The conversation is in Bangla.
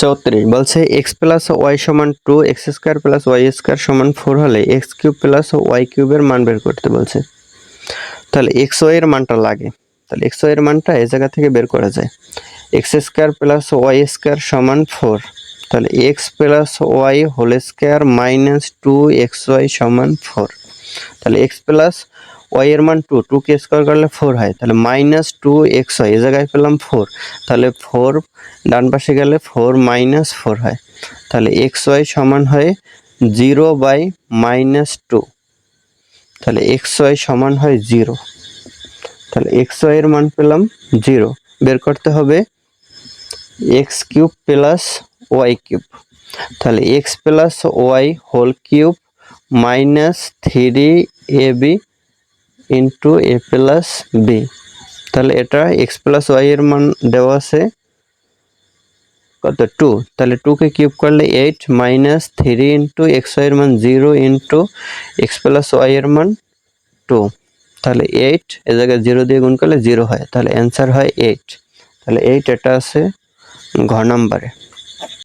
34 বলছে x প্লাস ওয়াই সমান 2 X square plus Y square সমান 4 হলে এক্স কিউব প্লাস ওয়াই কিউবের মান বের করতে বলছে। তাহলে এক্স ওয়াই এর মানটা লাগে, তাহলে এক্স ওয়াই এর মানটা এই জায়গা থেকে বের করা যায়। X square plus Y square সমান 4, তাহলে x plus Y whole square minus 2xy সমান 4। তাহলে এক্স প্লাস ওয়াই এর মান 2 কে স্কোয়ার করলে 4 হয়, তাহলে মাইনাস 2xy এই জায়গায় পেলাম 4, তাহলে 4 ডান পাশে গেলে 4 মাইনাস 4 হয়, তাহলে xy সমান হয় 0/-2, তাহলে xy সমান হয় 0, তাহলে xy এর মান পেলাম 0। বের করতে হবে x cube plus y cube, তাহলে x plus Y whole cube minus 3ab into a plus b. তাহলে এটা এক্স প্লাস ওয়াই এর মান দেওয়া আছে কত 2, তাহলে 2 কে কিউব করলে 8 মাইনাস 3 ইন্টু এক্স ওয়াই এর মান 0 ইন্টু এক্স প্লাস ওয়াই এর মান 2, তাহলে 8 এ জায়গায় 0 দিয়ে গুণ করলে 0 হয়, তাহলে অ্যান্সার হয় 8। তাহলে 8 এটা আছে ঘ নাম্বারে।